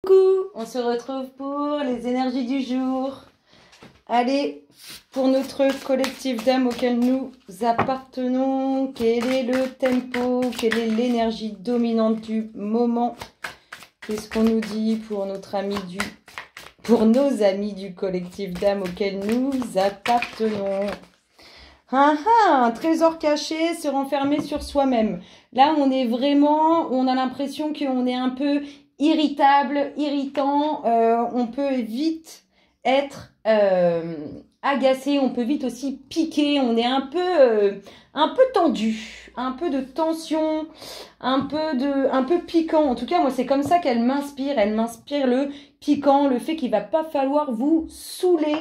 Coucou, on se retrouve pour les énergies du jour. Allez, pour notre collectif d'âmes auquel nous appartenons, quel est le tempo, quelle est l'énergie dominante du moment? Qu'est-ce qu'on nous dit pour pour nos amis du collectif d'âmes auquel nous appartenons? Un trésor caché, se renfermer sur soi-même. Là, on a l'impression qu'on est un peu irritable, irritant. On peut vite être agacé, on peut vite aussi piquer. On est un peu tendu, un peu de tension, un peu piquant. En tout cas, moi, c'est comme ça qu'elle m'inspire. Elle m'inspire le piquant, le fait qu'il va pas falloir vous saouler.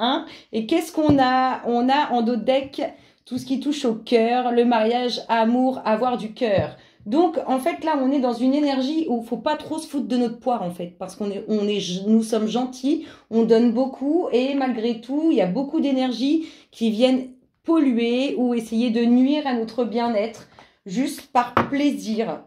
Hein? Et qu'est-ce qu'on a? On a en dos de deck tout ce qui touche au cœur, le mariage, amour, avoir du cœur. Donc, en fait, là, on est dans une énergie où il faut pas trop se foutre de notre poire, en fait, parce nous sommes gentils, on donne beaucoup, et malgré tout, il y a beaucoup d'énergie qui viennent polluer ou essayer de nuire à notre bien-être, juste par plaisir.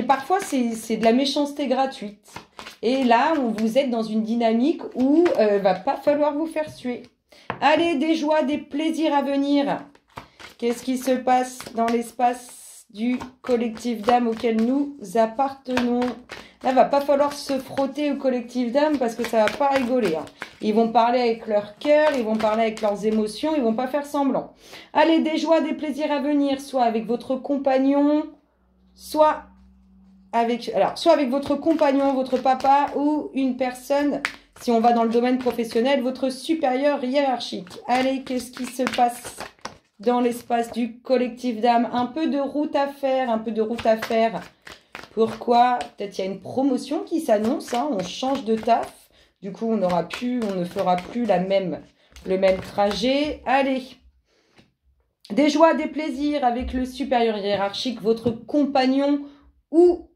Parfois, c'est de la méchanceté gratuite. Et là, vous êtes dans une dynamique où va pas falloir vous faire suer. Allez, des joies, des plaisirs à venir. Qu'est-ce qui se passe dans l'espace du collectif d'âmes auquel nous appartenons? Là, va pas falloir se frotter au collectif d'âmes parce que ça va pas rigoler. Hein. Ils vont parler avec leur cœur, ils vont parler avec leurs émotions, ils vont pas faire semblant. Allez, des joies, des plaisirs à venir, soit avec votre compagnon, soit avec votre compagnon, votre papa ou une personne, si on va dans le domaine professionnel, votre supérieur hiérarchique. Allez, qu'est-ce qui se passe dans l'espace du collectif d'âmes? Un peu de route à faire, un peu de route à faire. Pourquoi? Peut-être il y a une promotion qui s'annonce, hein, on change de taf. Du coup, on ne fera plus le même trajet. Allez, des joies, des plaisirs avec le supérieur hiérarchique, votre compagnon ou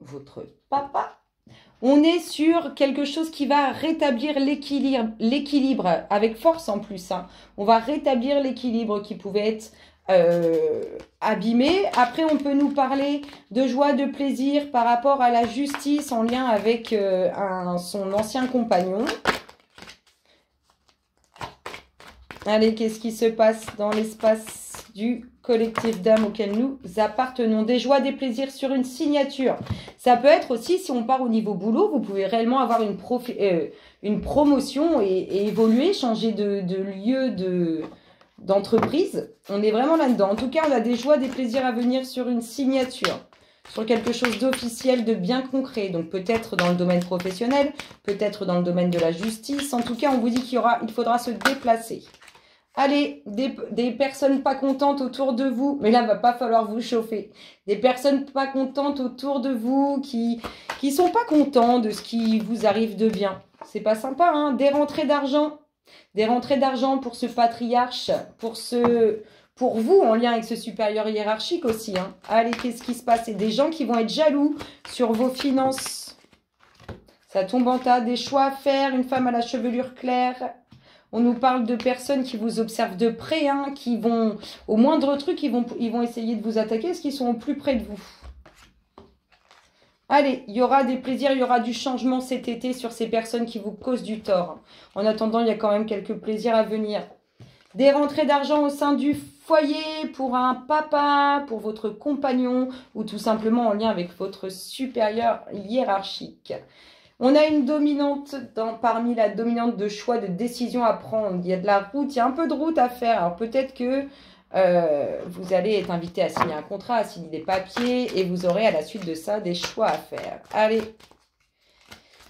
votre papa. On est sur quelque chose qui va rétablir l'équilibre avec force en plus. Hein. On va rétablir l'équilibre qui pouvait être abîmé. Après, on peut nous parler de joie, de plaisir par rapport à la justice en lien avec son ancien compagnon. Allez, qu'est-ce qui se passe dans l'espace du collectif d'âmes auquel nous appartenons? Des joies, des plaisirs sur une signature. Ça peut être aussi, si on part au niveau boulot, vous pouvez réellement avoir une promotion et évoluer, changer de lieu d'entreprise. On est vraiment là-dedans. En tout cas, on a des joies, des plaisirs à venir sur une signature, sur quelque chose d'officiel, de bien concret. Donc peut-être dans le domaine professionnel, peut-être dans le domaine de la justice. En tout cas, on vous dit il faudra se déplacer. Allez, des personnes pas contentes autour de vous, mais là, va pas falloir vous chauffer. Des personnes pas contentes autour de vous qui sont pas contents de ce qui vous arrive de bien. C'est pas sympa, hein? Des rentrées d'argent pour ce patriarche, pour vous en lien avec ce supérieur hiérarchique aussi. Hein. Allez, qu'est-ce qui se passe? Et des gens qui vont être jaloux sur vos finances. Ça tombe en tas, des choix à faire, une femme à la chevelure claire. On nous parle de personnes qui vous observent de près, hein, qui vont, au moindre truc, ils vont essayer de vous attaquer parce qu'ils sont au plus près de vous. Allez, il y aura des plaisirs, il y aura du changement cet été sur ces personnes qui vous causent du tort. En attendant, il y a quand même quelques plaisirs à venir. Des rentrées d'argent au sein du foyer pour un papa, pour votre compagnon ou tout simplement en lien avec votre supérieur hiérarchique. On a une dominante parmi la dominante de choix, de décision à prendre. Il y a de la route, il y a un peu de route à faire. Alors peut-être que vous allez être invité à signer un contrat, à signer des papiers et vous aurez à la suite de ça des choix à faire. Allez,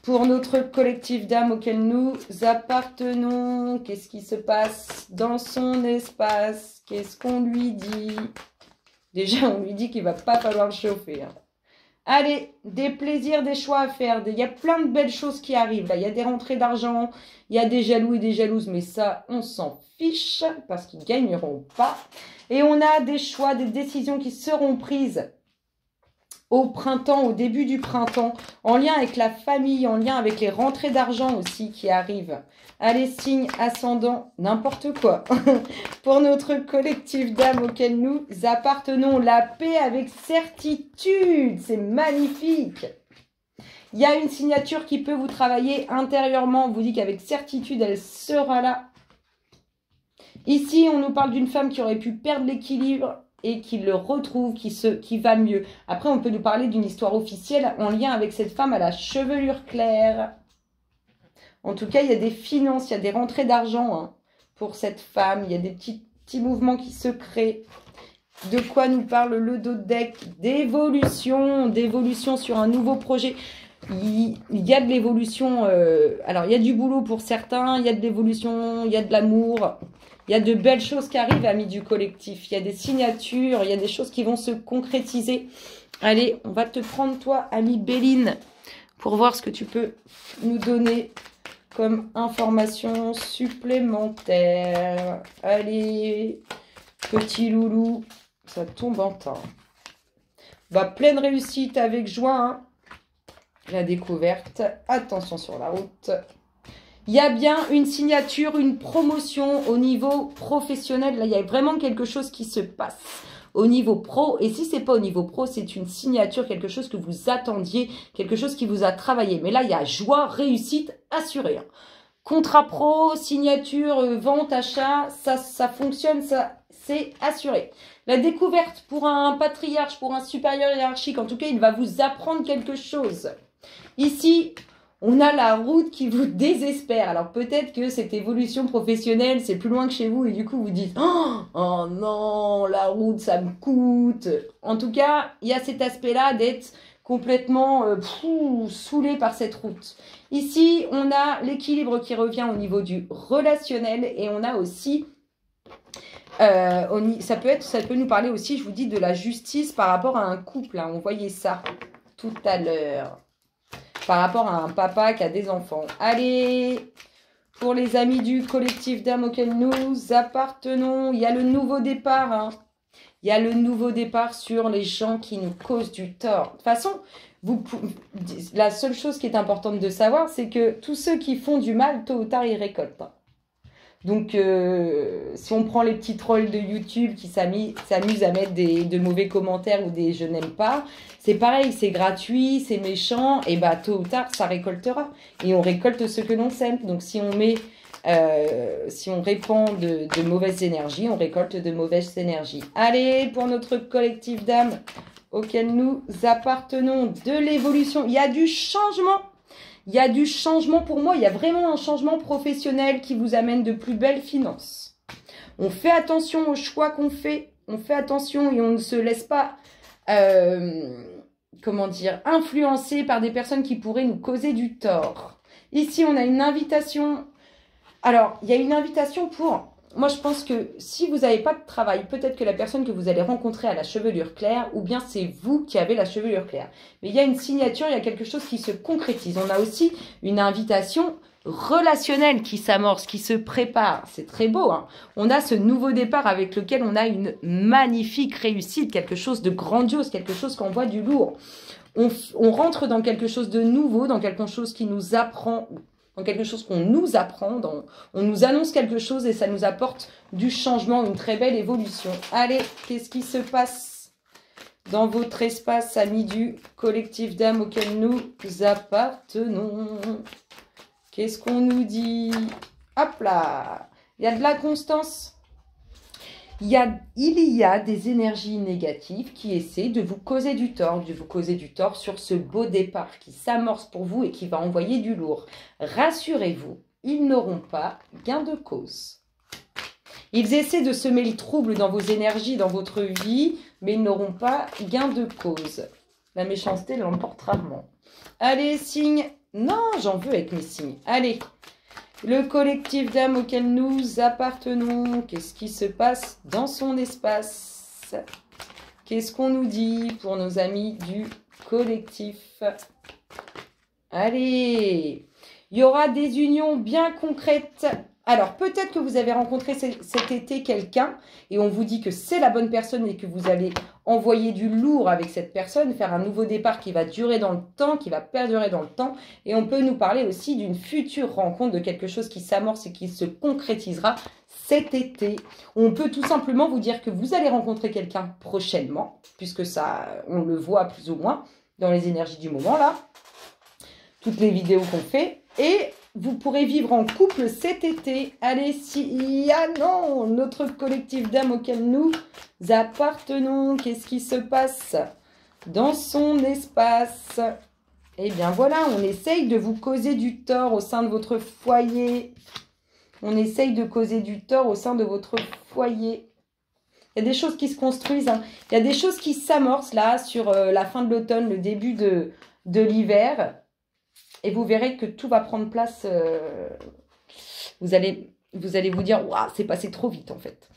pour notre collectif d'âmes auquel nous appartenons, qu'est-ce qui se passe dans son espace? Qu'est-ce qu'on lui dit? Déjà, on lui dit qu'il ne va pas falloir le chauffer. Hein. Allez, des plaisirs, des choix à faire. Il y a plein de belles choses qui arrivent. Là, il y a des rentrées d'argent, il y a des jaloux et des jalouses. Mais ça, on s'en fiche parce qu'ils ne gagneront pas. Et on a des choix, des décisions qui seront prises au printemps, au début du printemps, en lien avec la famille, en lien avec les rentrées d'argent aussi qui arrivent. Allez, signe ascendant, n'importe quoi. Pour notre collectif d'âmes auquel nous appartenons, la paix avec certitude, c'est magnifique. Il y a une signature qui peut vous travailler intérieurement. On vous dit qu'avec certitude, elle sera là. Ici, on nous parle d'une femme qui aurait pu perdre l'équilibre et qui le retrouve, qui va mieux. Après, on peut nous parler d'une histoire officielle en lien avec cette femme à la chevelure claire. En tout cas, il y a des finances, il y a des rentrées d'argent pour cette femme. Il y a des petits mouvements qui se créent. De quoi nous parle le dos de deck? D'évolution sur un nouveau projet. Il y a de l'évolution. Alors, il y a du boulot pour certains, il y a de l'évolution, il y a de l'amour. Il y a de belles choses qui arrivent, amis du collectif. Il y a des signatures, il y a des choses qui vont se concrétiser. Allez, on va te prendre, toi, amie Béline, pour voir ce que tu peux nous donner comme information supplémentaire. Allez, petit loulou, ça tombe en temps. Bah, pleine réussite avec joie, la découverte. Attention sur la route. Il y a bien une signature, une promotion au niveau professionnel. Là, il y a vraiment quelque chose qui se passe au niveau pro. Et si ce n'est pas au niveau pro, c'est une signature, quelque chose que vous attendiez, quelque chose qui vous a travaillé. Mais là, il y a joie, réussite assurée. Contrat pro, signature, vente, achat, ça fonctionne, ça c'est assuré. La découverte pour un patriarche, pour un supérieur hiérarchique, en tout cas, il va vous apprendre quelque chose. Ici, on a la route qui vous désespère. Alors peut-être que cette évolution professionnelle, c'est plus loin que chez vous et du coup vous dites « Oh non, la route, ça me coûte ». En tout cas, il y a cet aspect-là d'être complètement saoulé par cette route. Ici, on a l'équilibre qui revient au niveau du relationnel et on a aussi, ça peut nous parler aussi, je vous dis, de la justice par rapport à un couple. On voyait ça tout à l'heure. Par rapport à un papa qui a des enfants. Allez, pour les amis du collectif d'âmes auquel nous appartenons, il y a le nouveau départ. Il y a le nouveau départ sur les gens qui nous causent du tort. De toute façon, la seule chose qui est importante de savoir, c'est que tous ceux qui font du mal, tôt ou tard, ils récoltent. Donc, si on prend les petits trolls de YouTube qui s'amusent à mettre de mauvais commentaires ou des « je n'aime pas », c'est pareil, c'est gratuit, c'est méchant, et bah tôt ou tard, ça récoltera. Et on récolte ce que l'on sème. Donc, si on répand de mauvaises énergies, on récolte de mauvaises énergies. Allez, pour notre collectif d'âmes auquel nous appartenons, de l'évolution, il y a du changement. Il y a du changement pour moi, il y a vraiment un changement professionnel qui vous amène de plus belles finances. On fait attention aux choix qu'on fait, on fait attention et on ne se laisse pas, influencer par des personnes qui pourraient nous causer du tort. Ici, on a une invitation. Alors, il y a une invitation pour... Moi, je pense que si vous n'avez pas de travail, peut-être que la personne que vous allez rencontrer a la chevelure claire ou bien c'est vous qui avez la chevelure claire. Mais il y a une signature, il y a quelque chose qui se concrétise. On a aussi une invitation relationnelle qui s'amorce, qui se prépare. C'est très beau. On a ce nouveau départ avec lequel on a une magnifique réussite, quelque chose de grandiose, quelque chose qui envoie du lourd. On rentre dans quelque chose de nouveau, dans quelque chose qui nous apprend... dans quelque chose qu'on nous apprend, on nous annonce quelque chose et ça nous apporte du changement, une très belle évolution. Allez, qu'est-ce qui se passe dans votre espace, amis du collectif d'âmes auquel nous appartenons? Qu'est-ce qu'on nous dit? Hop là, il y a de la constance. Il y a des énergies négatives qui essaient de vous causer du tort, sur ce beau départ qui s'amorce pour vous et qui va envoyer du lourd. Rassurez-vous, ils n'auront pas gain de cause. Ils essaient de semer le trouble dans vos énergies, dans votre vie, mais ils n'auront pas gain de cause. La méchanceté l'emporte rarement. Allez, signes. Non, j'en veux avec mes signes. Allez. Le collectif d'âmes auquel nous appartenons, qu'est-ce qui se passe dans son espace? Qu'est-ce qu'on nous dit pour nos amis du collectif? Allez, il y aura des unions bien concrètes. Alors, peut-être que vous avez rencontré cet été quelqu'un et on vous dit que c'est la bonne personne et que vous allez envoyer du lourd avec cette personne, faire un nouveau départ qui va durer dans le temps, qui va perdurer dans le temps. Et on peut nous parler aussi d'une future rencontre, de quelque chose qui s'amorce et qui se concrétisera cet été. On peut tout simplement vous dire que vous allez rencontrer quelqu'un prochainement, puisque ça, on le voit plus ou moins dans les énergies du moment là. toutes les vidéos qu'on fait. Et vous pourrez vivre en couple cet été. Allez, s'il y a non, notre collectif d'âmes auquel nous appartenons, qu'est-ce qui se passe dans son espace? Eh bien voilà, on essaye de vous causer du tort au sein de votre foyer. On essaye de causer du tort au sein de votre foyer. Il y a des choses qui se construisent. Hein. Il y a des choses qui s'amorcent là sur la fin de l'automne, le début de l'hiver. Et vous verrez que tout va prendre place. Vous allez vous dire, waouh, c'est passé trop vite en fait.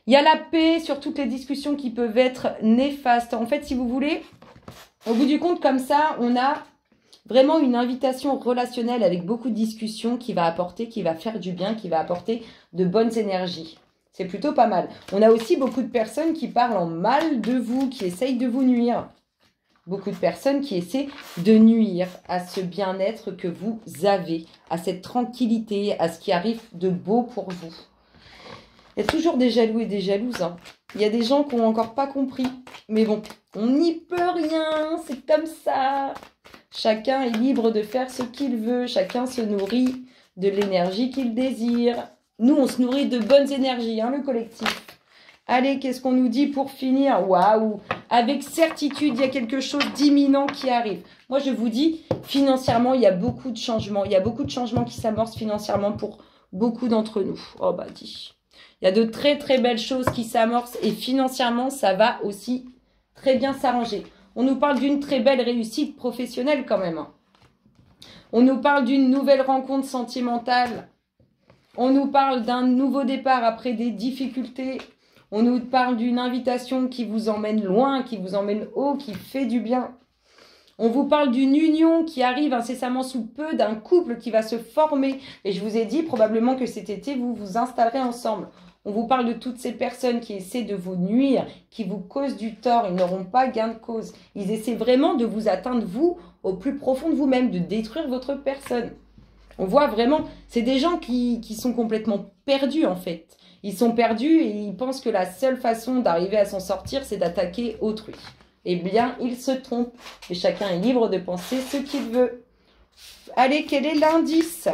Il y a la paix sur toutes les discussions qui peuvent être néfastes. En fait, si vous voulez, au bout du compte, comme ça, on a vraiment une invitation relationnelle avec beaucoup de discussions qui va apporter, qui va faire du bien, qui va apporter de bonnes énergies. C'est plutôt pas mal. On a aussi beaucoup de personnes qui parlent en mal de vous, qui essayent de vous nuire. Beaucoup de personnes qui essaient de nuire à ce bien-être que vous avez, à cette tranquillité, à ce qui arrive de beau pour vous. Il y a toujours des jaloux et des jalouses. Hein. Il y a des gens qui n'ont encore pas compris. Mais bon, on n'y peut rien, c'est comme ça. Chacun est libre de faire ce qu'il veut. Chacun se nourrit de l'énergie qu'il désire. Nous, on se nourrit de bonnes énergies, hein, le collectif. Allez, qu'est-ce qu'on nous dit pour finir? Waouh! Avec certitude, il y a quelque chose d'imminent qui arrive. Moi, je vous dis, financièrement, il y a beaucoup de changements. Il y a beaucoup de changements qui s'amorcent financièrement pour beaucoup d'entre nous. Oh, bah, dis. Il y a de très, très belles choses qui s'amorcent et financièrement, ça va aussi très bien s'arranger. On nous parle d'une très belle réussite professionnelle quand même. On nous parle d'une nouvelle rencontre sentimentale. On nous parle d'un nouveau départ après des difficultés. On nous parle d'une invitation qui vous emmène loin, qui vous emmène haut, qui fait du bien. On vous parle d'une union qui arrive incessamment sous peu, d'un couple qui va se former. Et je vous ai dit probablement que cet été, vous vous installerez ensemble. On vous parle de toutes ces personnes qui essaient de vous nuire, qui vous causent du tort. Ils n'auront pas gain de cause. Ils essaient vraiment de vous atteindre, vous, au plus profond de vous-même, de détruire votre personne. On voit vraiment, c'est des gens qui sont complètement perdus en fait. Ils sont perdus et ils pensent que la seule façon d'arriver à s'en sortir, c'est d'attaquer autrui. Eh bien, ils se trompent. Et chacun est libre de penser ce qu'il veut. Allez, quel est l'indice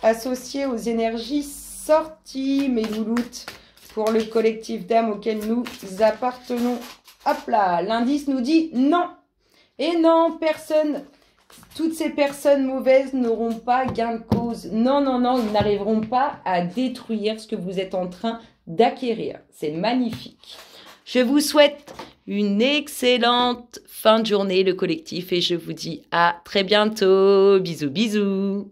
associé aux énergies sorties, mes louloutes, pour le collectif d'âmes auquel nous appartenons? Hop là, l'indice nous dit non. Et non, personne... Toutes ces personnes mauvaises n'auront pas gain de cause. Non, non, non, ils n'arriveront pas à détruire ce que vous êtes en train d'acquérir. C'est magnifique. Je vous souhaite une excellente fin de journée, le collectif, et je vous dis à très bientôt. Bisous, bisous.